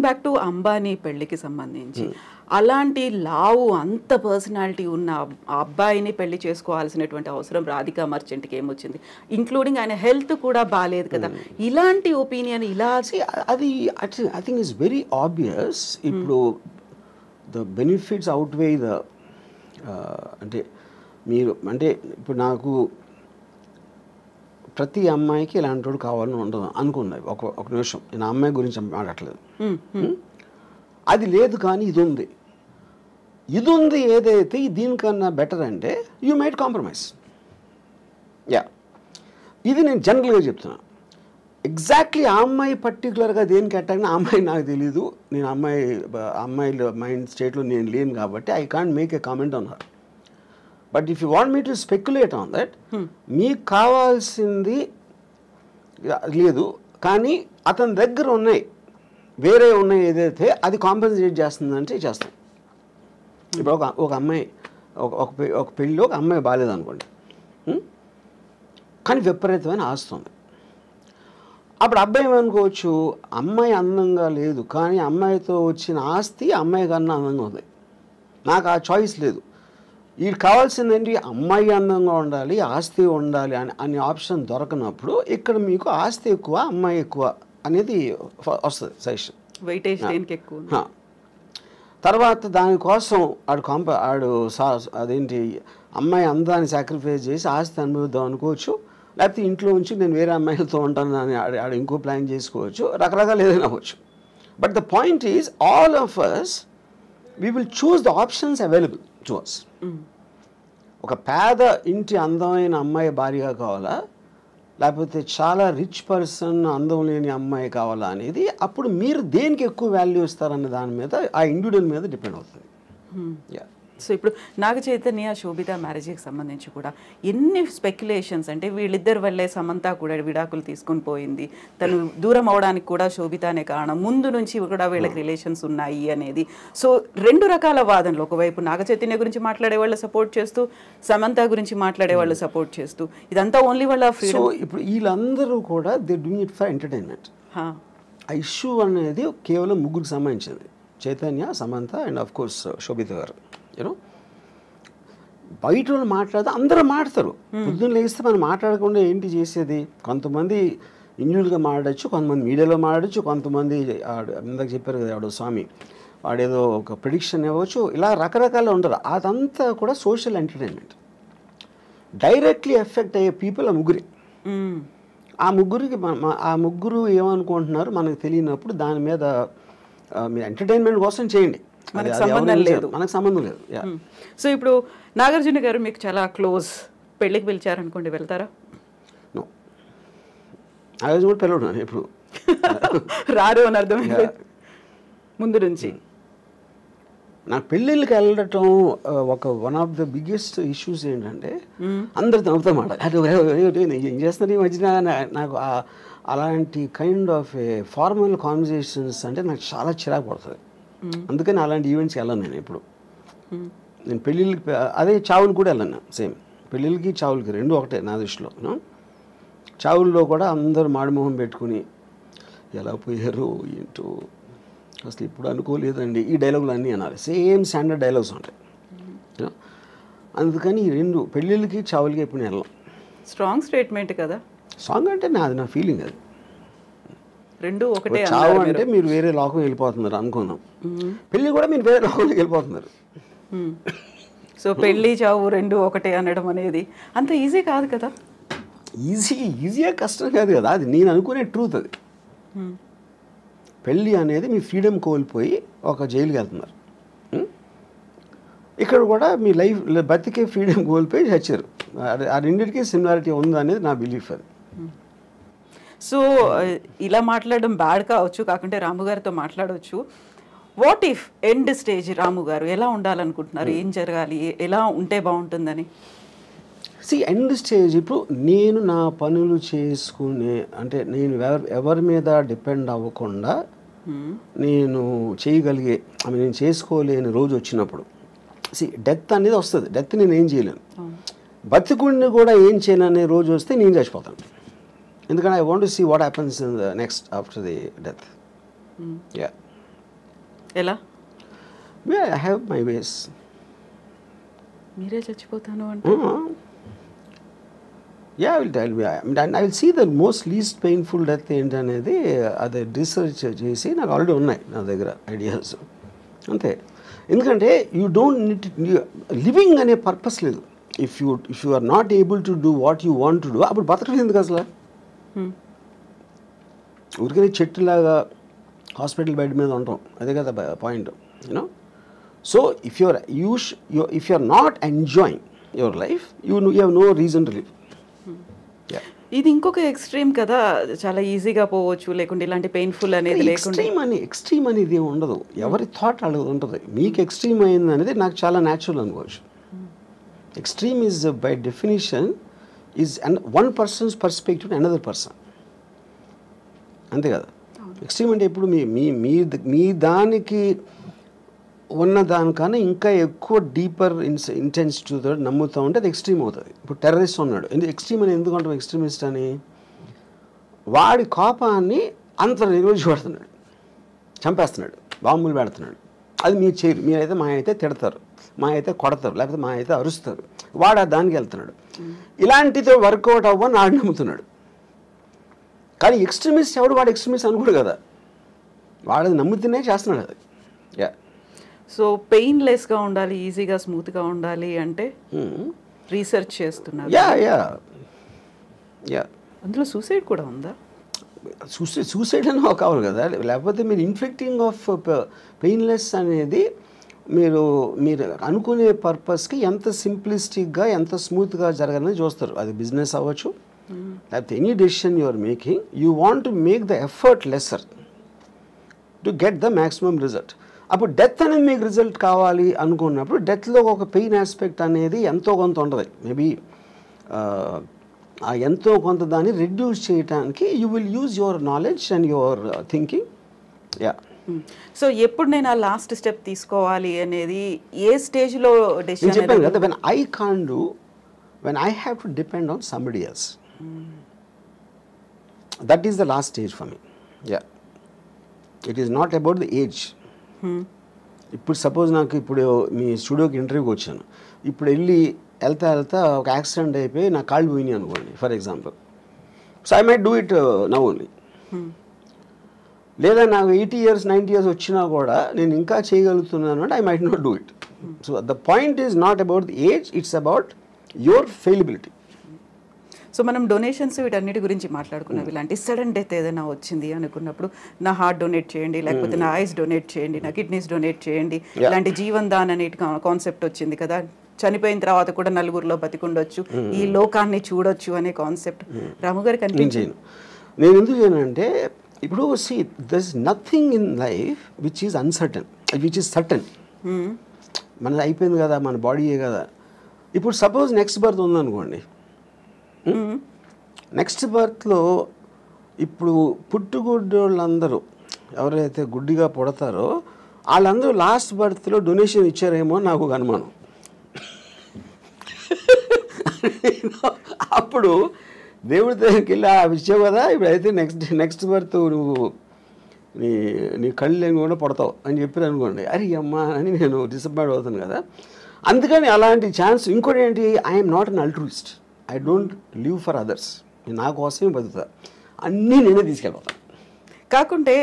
Back to Ambani పెళ్లికి సంబంధించి అలాంటి లావు అంత పర్సనాలిటీ ఉన్న అబ్బాయిని పెళ్లి చేసుకోవాల్సినటువంటి అవసరం రాధికా మర్చెంట్కి ఏమొచ్చింది, ఇంక్లూడింగ్ ఆయన హెల్త్ కూడా బాగాలేదు కదా, ఇలాంటి ఒపీనియన్ ఇలా అది I think it's very obvious. ఇప్పుడు ద బెనిఫిట్స్ అవుట్వే ద అంటే మీరు అంటే ఇప్పుడు నాకు ప్రతి అమ్మాయికి ఇలాంటి వాడు కావాలని ఉండదు అనుకున్నది. ఒక నిమిషం, నేను అమ్మాయి గురించి మాట్లాడట్లేదు. అది లేదు, కానీ ఇది ఉంది. ఇది ఉంది ఏదైతే దీనికన్నా బెటర్ అంటే యూ మైట్ కాంప్రమైజ్. యా, ఇది నేను జనరల్గా చెప్తున్నా. ఎగ్జాక్ట్లీ ఆ అమ్మాయి పర్టికులర్గా దేనికి అట్టాగని ఆ అమ్మాయి నాకు తెలీదు. నేను అమ్మాయిల మైండ్ స్టేట్లో నేను లేను కాబట్టి I can't make a comment on her. But if you want me to speculate on that, మీకు కావాల్సింది లేదు కానీ అతని దగ్గర ఉన్నాయి, వేరే ఉన్నాయి ఏదైతే అది కాంపెన్సేట్ చేస్తుందంటే చేస్తాం. ఇప్పుడు ఒక అమ్మాయి ఒక పెళ్ళిలో ఒక అమ్మాయి బాగాలేదనుకోండి, కానీ విపరీతమైన ఆస్తుంది. అప్పుడు అబ్బాయి ఏమనుకోవచ్చు, అమ్మాయి అందంగా లేదు కానీ అమ్మాయితో వచ్చిన ఆస్తి అమ్మాయి కన్నా అందంగా ఉంది, నాకు ఆ చాయిస్ లేదు. వీడు కావాల్సిందేంటి, అమ్మాయి అందంగా ఉండాలి, ఆస్తి ఉండాలి అనే ఆప్షన్ దొరకనప్పుడు ఇక్కడ మీకు ఆస్తి ఎక్కువ అమ్మాయి ఎక్కువ అనేది వస్తుంది సజెషన్. వెయిటేజ్ ఎక్కువ. తర్వాత దానికోసం ఆడు అదేంటి అమ్మాయి అందాన్ని సాక్రిఫైస్ చేసి ఆస్తి అనుభవిద్దాం అనుకోవచ్చు, లేకపోతే ఇంట్లో ఉంచి నేను వేరే అమ్మాయిలతో ఉంటాను అని ఆడు ఇంకో ప్లాన్ చేసుకోవచ్చు, రకరకాల ఏదైనా అవ్వచ్చు. But the point is all of us we will choose the options available to us. ఒక పేద ఇంటి అందమైన అమ్మాయి భార్యగా కావాలా, లేకపోతే చాలా రిచ్ పర్సన్ అందం లేని అమ్మాయి కావాలా అనేది అప్పుడు మీరు దేనికి ఎక్కువ వాల్యూ ఇస్తారన్న దాని మీద ఆ ఇండివిజువల్ మీద డిపెండ్ అవుతుంది. యా. సో ఇప్పుడు నాగ చైతన్య శోభిత మ్యారేజ్కి సంబంధించి కూడా ఎన్ని స్పెక్యులేషన్స్, అంటే వీళ్ళిద్దరి వల్లే సమంత కూడా విడాకులు తీసుకొని పోయింది, తను దూరం అవడానికి కూడా శోభితనే కారణం, ముందు నుంచి కూడా వీళ్ళకి రిలేషన్స్ ఉన్నాయి అనేది. సో రెండు రకాల వాదనలు, ఒకవైపు నాగ చైతన్య గురించి మాట్లాడే వాళ్ళు సపోర్ట్ చేస్తూ, సమంత గురించి మాట్లాడే వాళ్ళు సపోర్ట్ చేస్తూ, ఇదంతా ఓన్లీ వాళ్ళ ఫ్రీడమ్. సో ఇప్పుడు వీళ్ళందరూ కూడా they doing it for entertainment. ఆ ఇష్యూ అనేది కేవలం ముగ్గురికి సంబంధించింది, Chaitanya, Samantha and of course Sobhita గారు. యూనో బయట వాళ్ళు మాట్లాడితే అందరూ మాట్లాడతారు, పొద్దున్న లేస్తే మనం మాట్లాడకుండా ఏంటి చేసేది. కొంతమంది ఇండివిజువల్గా మాట్లాడచ్చు, కొంతమంది మీడియాలో మాట్లాడచ్చు, కొంతమంది ఇందాక చెప్పారు కదా వాడు స్వామి వాడేదో ఒక ప్రిడిక్షన్ ఇవ్వచ్చు, ఇలా రకరకాలు ఉంటారు. అదంతా కూడా సోషల్ ఎంటర్టైన్మెంట్. డైరెక్ట్లీ ఎఫెక్ట్ అయ్యే పీపుల్ ఆ ముగ్గురి. ఆ ముగ్గురు ఏమనుకుంటున్నారు మనకు తెలియనప్పుడు దాని మీద మీరు ఎంటర్టైన్మెంట్ కోసం చేయండి, మనకు సంబంధం లేదు. సో ఇప్పుడు నాగార్జున గారు మీకు చాలా క్లోజ్, పెళ్ళికి పిలిచారనుకోండి, వెళ్తారా? నాగార్జున కూడా పిలవడు ఇప్పుడు రారు అని అర్థమైంది ముందు నుంచి. నాకు పెళ్ళిళ్ళకి వెళ్ళటం one of the biggest issues ఏంటంటే అందరు నవ్వుతామాట, ఏం చేస్తున్నారు ఈ మధ్యన. నాకు అలాంటి kind of A formal conversations అంటే నాకు చాలా చిరాకు పడుతుంది. అందుకని అలాంటి ఈవెంట్స్కి వెళ్ళను నేను ఎప్పుడు. నేను పెళ్ళిళ్ళకి అదే చావులు కూడా వెళ్ళను, సేమ్ పెళ్ళిళ్ళకి చావులకి రెండు ఒకటే నా దృష్టిలో. చావుల్లో కూడా అందరూ మాడిమోహం పెట్టుకుని ఎలా పోయారు ఏంటో అసలు ఇప్పుడు అనుకోలేదండి ఈ డైలాగులు అన్నీ అనాలి, సేమ్ స్టాండర్డ్ డైలాగ్స్ ఉంటాయి. అందుకని ఈ రెండు పెళ్ళిళ్ళకి చావులకి ఎప్పుడు నేను వెళ్ళను. స్ట్రాంగ్ స్టేట్మెంట్ కదా సాంగ్ అంటే నా ఫీలింగ్ అది. రెండు ఒకటే. చావు అంటే మీరు వేరే లోకం వెళ్ళిపోతున్నారు అనుకున్నాం, పెళ్ళి కూడా మీరు వేరే లోకంలోకి వెళ్ళిపోతున్నారు. సో పెళ్ళి చావు రెండు ఒకటే అనడం అనేది అంత ఈజీ కాదు కదా. ఈజీగా కష్టం కాదు కదా, అది నేను అనుకునే ట్రూత్. అది పెళ్ళి అనేది మీ ఫ్రీడమ్ కోల్పోయి ఒక జైలుకి వెళ్తున్నారు, ఇక్కడ కూడా మీ లైఫ్ బతికే ఫ్రీడమ్ కోల్పోయి చచ్చారు. ఆ రెండింటికి సిమిలారిటీ ఉంది అనేది నా బిలీఫ్. అది సో ఇలా మాట్లాడడం బ్యాడ్ కావచ్చు, కాకుంటే రాము గారితో మాట్లాడవచ్చు. వాట్ ఇఫ్ ఎండ్ స్టేజ్ రాము గారు ఎలా ఉండాలనుకుంటున్నారు, ఏం జరగాలి, ఎలా ఉంటే బాగుంటుందని? ఎండ్ స్టేజ్ ఇప్పుడు నేను నా పనులు చేసుకునే, అంటే నేను ఎవరి మీద డిపెండ్ అవ్వకుండా నేను చేయగలిగే, నేను చేసుకోలేని రోజు వచ్చినప్పుడు డెత్ అనేది వస్తుంది. డెత్ నేను ఏం చేయలేను, బతికుడిని కూడా ఏం చేయను అనే రోజు వస్తే నేను చచ్చిపోతాను. ఎందుకంటే I want to see what happens in the next after the death. Yeah, ఎలా? I have my ways. మీరే చచ్చిపోతాను అంటే I will tell you. I will see the most least painful death ఏంటనేది అది రీసెర్చ్ చేసి నాకు ఆల్రెడీ ఉన్నాయి నా దగ్గర ఐడియాస్. అంతే. ఎందుకంటే యూ డోంట్ నీడ్ లివింగ్ అనే పర్పస్ లేదు. If you are not able to do what you want to do, అప్పుడు బతకడం ఎందుకు అసలు? ఊరికనే చెట్టులాగా హాస్పిటల్ బెడ్ మీద ఉంటాం, అదే కదా point. You know, so if you're not enjoying your life, you have no reason to live. ఇది ఇంకొక ఎక్స్ట్రీమ్ కదా, చాలా ఈజీగా పోవచ్చు, లేకుంటే ఇలాంటి పెయిన్ఫుల్ అనేది లేకుండా. ఎక్స్ట్రీమ్ అనేది ఉండదు, ఎవరి థాట్ వాళ్ళది ఉంటుంది. మీకు ఎక్స్ట్రీమ్ అయింది అనేది నాకు చాలా న్యాచురల్ అనుకోవచ్చు. Extreme is by definition is one persons perspective another person, అంతే కదా. ఎక్స్ట్రీమ్ అంటే ఇప్పుడు మీ దానికి ఉన్న దానికన్నా ఇంకా ఎక్కువ డీపర్ ఇంటెన్సిటీతో నమ్ముతూ ఉంటే అది ఎక్స్ట్రీమ్ అవుతుంది. ఇప్పుడు టెర్రరిస్ట్ ఉన్నాడు, ఎక్స్ట్రీమ్ అని ఎందుకు అంటాం ఎక్స్ట్రీమిస్ట్ అని? వాడి కోపాన్ని అంత నిర్వహించబడుతున్నాడు, చంపేస్తున్నాడు, బాంబులు పెడుతున్నాడు. అది మీరు చేయరు. మీరైతే మా అయితే తిడతారు, మా అయితే కొడతారు, లేకపోతే మా అయితే అరుస్తారు. వాడు దానికి వెళ్తున్నాడు. ఇలాంటితో వర్కౌట్ అవ్వని ఆడు నమ్ముతున్నాడు. కానీ ఎక్స్ట్రీమిస్ట్ ఎవడు? వాడు ఎక్స్ట్రీమిస్ట్ అనుకోడు కదా, వాడు అది నమ్ముతూనే చేస్తున్నాడు అది. సో పెయిన్లెస్గా ఉండాలి, ఈజీగా స్మూత్గా ఉండాలి అంటే రీసెర్చ్ చేస్తున్నారు. అందులో సూసైడ్ కూడా ఉందా? సూసైడ్ అని కావాలి కదా, లేకపోతే మీరు ఇన్ఫ్లిక్టింగ్ ఆఫ్ పెయిన్లెస్ అనేది మీరు అనుకునే పర్పస్కి ఎంత సింప్లిస్టిక్గా ఎంత స్మూత్గా జరగాలని చూస్తారు. అది బిజినెస్ అవ్వచ్చు, లేకపోతే any decision you are making, you want to make the effort lesser to get the maximum result. అప్పుడు డెత్ అనేది మీకు రిజల్ట్ కావాలి అనుకున్నప్పుడు డెత్లో ఒక పెయిన్ ఆస్పెక్ట్ అనేది ఎంతో కొంత ఉంటుంది. మేబీ ఆ ఎంతో కొంత దాన్ని రెడ్యూస్ చేయడానికి you will use your knowledge and your thinking. So ఎప్పుడు నేను ఆ లాస్ట్ స్టెప్ తీసుకోవాలి అనేది ఏ స్టేజ్లో డెసిషన్? చెప్పాను కదా, when I can do, when I have to depend on somebody else, that is the last stage for me. It is not about the age. ఇప్పుడు suppose నాకు ఇప్పుడు మీ స్టూడియోకి ఇంటర్వ్యూకి వచ్చాను, ఇప్పుడు వెళ్తా ఒక యాక్సిడెంట్ అయిపోయి నా కాళ్ళు పోయినాయి అనుకోండి for example. So I might do it now only. లేదా నాకు 80 years 90 years వచ్చినా కూడా నేను ఇంకా చేయగలుగుతున్నాను అంటే I might not do it. So the point is not about the age, it's about your fallibility. So మనం డొనేషన్స్ వీటన్నిటి గురించి మాట్లాడుకున్నాం. ఇలాంటి సడన్ డెత్ ఏదైనా వచ్చింది అనుకున్నప్పుడు నా హార్ట్ డొనేట్ చేయండి, లేకపోతే నా ఐస్ డొనేట్ చేయండి, నా కిడ్నీస్ డొనేట్ చేయండి, ఇలాంటి జీవన్ దాన్ అనే కాన్సెప్ట్ వచ్చింది కదా. చనిపోయిన తర్వాత కూడా నలుగురిలో బతికుండొచ్చు, ఈ లోకాన్ని చూడొచ్చు అనే కాన్సెప్ట్ రాము గారికి కనిపించింది. నేను ఎందుకు చేయనంటే ఇప్పుడు see there is nothing in life which is uncertain, which is certain. మనది అయిపోయింది కదా, మన బాడీయే కదా. ఇప్పుడు సపోజ్ నెక్స్ట్ బర్త్ ఉందనుకోండి, నెక్స్ట్ బర్త్లో ఇప్పుడు పుట్టుగుడ్డోళ్ళందరూ ఎవరైతే గుడ్డిగా పుడతారో వాళ్ళందరూ లాస్ట్ బర్త్లో డొనేషన్ ఇచ్చారేమో అని నాకు అనుమానం. అప్పుడు దేవుడి దగ్గరికి వెళ్ళి ఇచ్చావు కదా, ఇప్పుడు అయితే నెక్స్ట్ బర్త్ నువ్వు నీ కళ్ళు కూడా పడతావు అని చెప్పారు అనుకోండి, అరే అమ్మా అని నేను డిసప్పాయింట్ అవుతాను కదా. అందుకని అలాంటి ఛాన్స్. ఇంకోటి ఏంటి, I'm not an అల్ట్రూయిస్ట్, I don't live for others. నేను నా కోసమే బతుకుతా, అన్నీ నేనే తీసుకెళ్ళిపోతాను. కాకుంటే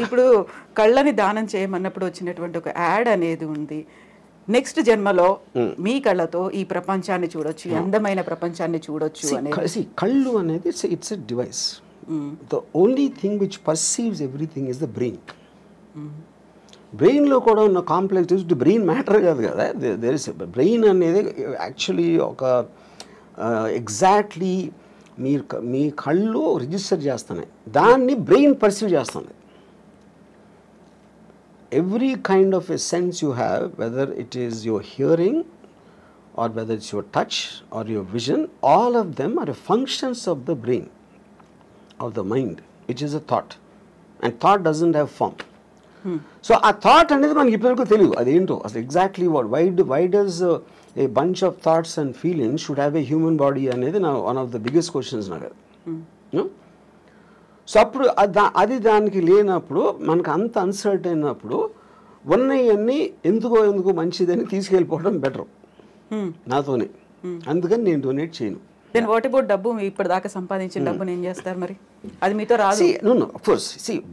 ఇప్పుడు కళ్ళని దానం చేయమన్నప్పుడు వచ్చినటువంటి ఒక యాడ్ అనేది ఉంది, నెక్స్ట్ జన్మలో మీ కళ్ళతో ఈ ప్రపంచాన్ని చూడొచ్చు, అందమైన ప్రపంచాన్ని చూడొచ్చు అనేది. కళ్ళు అనేది it's a device. The only thing which perceives everything is the brain. బ్రెయిన్లో కూడా ఉన్న కాంప్లెక్స్ బ్రెయిన్ మ్యాటర్ కాదు కదా, దేర్ ఇస్ బ్రెయిన్ అనేది యాక్చువల్లీ ఒక ఎగ్జాక్ట్లీ మీ కళ్ళు రిజిస్టర్ చేస్తున్నాయి, దాన్ని బ్రెయిన్ పర్సీవ్ చేస్తుంది. Every kind of a sense you have, whether it is your hearing or whether it's your touch or your vision, all of them are functions of the brain, of the mind, which is a thought. And thought doesn't have form. So a thought అనేది మనకి ఇప్పటివరకు తెలియదు అదేంటో అసలు exactly why does a bunch of thoughts and feelings should have a human body అనేది నా one of the biggest questions నాకు. So అప్పుడు అది దానికి లేనప్పుడు మనకు అంత అన్సర్ట్ అయినప్పుడు ఉన్నవన్నీ ఎందుకో మంచిదని తీసుకెళ్ళిపోవడం బెటర్ నాతోనే. అందుకని నేను డొనేట్ చేయను. దెన్ వాట్ అబౌట్ డబ్బు? ఇప్పటిదాకా సంపాదించిన డబ్బుని ఏం చేస్తారు మరి? అది మీతో రాదు. Of course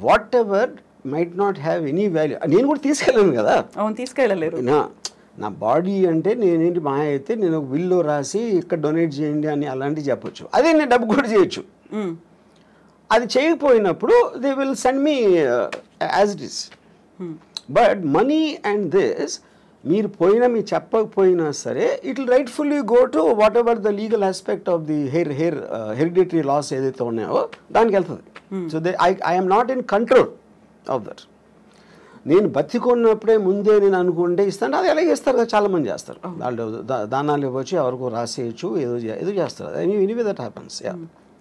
what ever might not have any value. నేను కూడా తీసుకెళ్ళాను కదా. అవును, తీసుకెళ్ళలేరు. నా బాడీ అంటే నేనేంటి మాయ అయితే నేను ఒక విల్లో రాసి ఇక్కడ డొనేట్ చేయండి అని అలాంటివి చెప్పొచ్చు. అదే నేను డబ్బు కూడా చేయొచ్చు. అది చేయకపోయినప్పుడు they will send me as it is. But money and this మీరు చెప్పకపోయినా సరే it will rightfully go to whatever the legal aspect of the hereditary laws ఏదైతే ఉన్నాయో దానికి వెళ్తుంది. So I'm not in control of that. నేను బతికున్నప్పుడే ముందే నేను అనుకుంటే ఇస్తాను. అది ఎలాగే ఇస్తారు కదా, చాలామంది చేస్తారు. వాళ్ళు దానాలు ఇవ్వచ్చు, ఎవరికో రాసేయచ్చు, ఏదో చేస్తారు. Anyway that happens.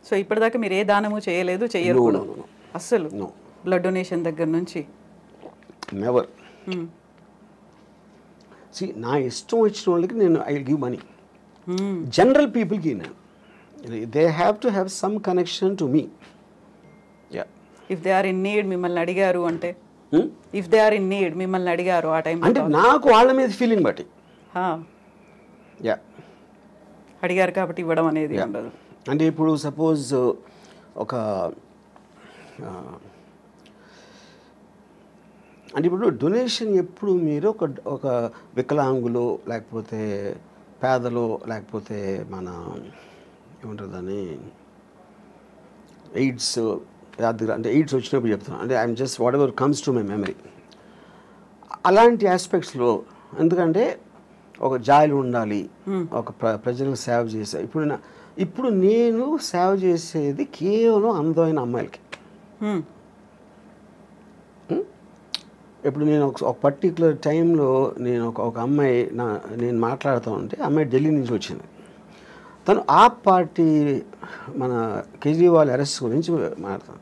సో ఇప్పటిదాకా మీరు ఏ దానము చేయలేదు, చెయ్యరు అస్సలు? బ్లడ్ డొనేషన్ దగ్గర నుంచి నెవర్. నా ఇష్టం వచ్చిన వాళ్ళకి నేను I will give money. General పీపుల్కి నేను they have to have some connection to me. If they are in need మిమ్మల్ని అడిగారు అంటే, if they are in need మిమ్మల్ని అడిగారు ఆ టైం అంటే నాకు వాళ్ళ మీద ఫీలింగ్ బట్టి అడిగారు కాబట్టి ఇవ్వడం అనేది ఉండదు. అంటే ఇప్పుడు సపోజ్ అంటే ఇప్పుడు డొనేషన్ ఎప్పుడు మీరు ఒక వికలాంగులు లేకపోతే పేదలు లేకపోతే మన ఏమంటారు దాన్ని ఎయిడ్స్ అంటే ఎయిడ్స్ వచ్చినప్పుడు చెప్తున్నాను. అంటే I'm just what ever comes to my memory. అలాంటి ఆస్పెక్ట్స్లో ఎందుకంటే ఒక జాయిలు ఉండాలి, ఒక ప్రజలకు సేవ చేసే. ఇప్పుడు నేను సేవ చేసేది కేవలం అందమైన అమ్మాయిలకి. ఇప్పుడు నేను ఒక పర్టికులర్ టైంలో నేను ఒక అమ్మాయి నేను మాట్లాడుతూ ఉంటే అమ్మాయి ఢిల్లీ నుంచి వచ్చింది. తను ఆ పార్టీ మన కేజ్రీవాల్ అరెస్ట్ గురించి మాట్లాడతాను.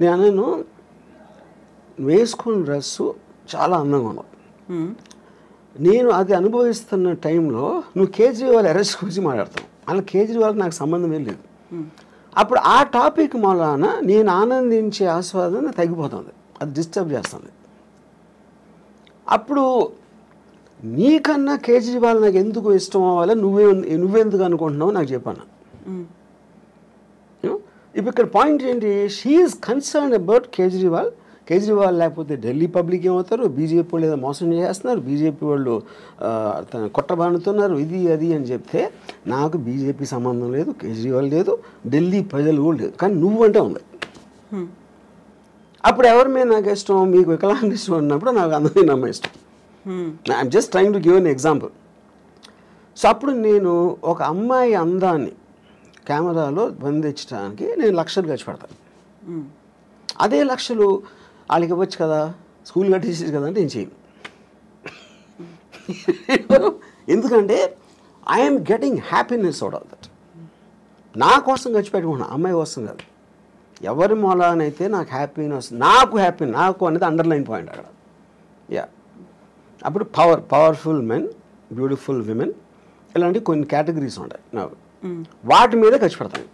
నేను వేసుకున్న డ్రెస్సు చాలా అందంగా ఉన్నావు. నేను అది అనుభవిస్తున్న టైంలో నువ్వు కేజ్రీవాల్ అరెస్ట్ గురించి మాట్లాడతావు. అలా కేజ్రీవాల్కి నాకు సంబంధమే లేదు. అప్పుడు ఆ టాపిక్ మూలాన నేను ఆనందించే ఆస్వాదన తగ్గిపోతుంది, అది డిస్టర్బ్ చేస్తుంది. అప్పుడు నీకన్నా కేజ్రీవాల్ నాకు ఎందుకు ఇష్టం అవ్వాలి, నువ్వెందుకు అనుకుంటున్నావు నాకు చెప్పాను. ఇప్పుడు ఇక్కడ పాయింట్ ఏంటి, she is concern about Kejriwal లేకపోతే ఢిల్లీ పబ్లిక్ ఏమవుతారు, బీజేపీ వాళ్ళు ఏదో మోసం చేస్తున్నారు, బీజేపీ వాళ్ళు కొట్టబానుతున్నారు, ఇది అది అని చెప్తే నాకు బీజేపీ సంబంధం లేదు, కేజ్రీవాల్ లేదు, ఢిల్లీ ప్రజలు కూడా లేదు, కానీ నువ్వంటే ఉంది. అప్పుడు ఎవరి మీద నాకు ఇష్టం, మీకు వికలాంగ ఇష్టం అన్నప్పుడు నాకు అందమైన అమ్మాయి ఇష్టం. I'm just trying to give an example. So అప్పుడు నేను ఒక అమ్మాయి అందాన్ని కెమెరాలో బంధించడానికి నేను లక్షలు ఖర్చు పెడతాను. అదే లక్షలు వాళ్ళకి ఇవ్వచ్చు కదా, స్కూల్ కట్టేసేది కదా అంటే నేను చేయను. ఎందుకంటే I'm getting happiness out of that. నా కోసం ఖర్చు పెట్టుకున్నాను, అమ్మాయి కోసం కాదు. ఎవరి మూలానైతే నాకు హ్యాపీనెస్, నాకు అనేది అండర్లైన్ పాయింట్ అక్కడ. అప్పుడు పవర్ఫుల్ మెన్, బ్యూటిఫుల్ విమెన్, ఇలాంటి కొన్ని కేటగిరీస్ ఉంటాయి నాకు, వాటి మీదే ఖర్చు పెడతాను.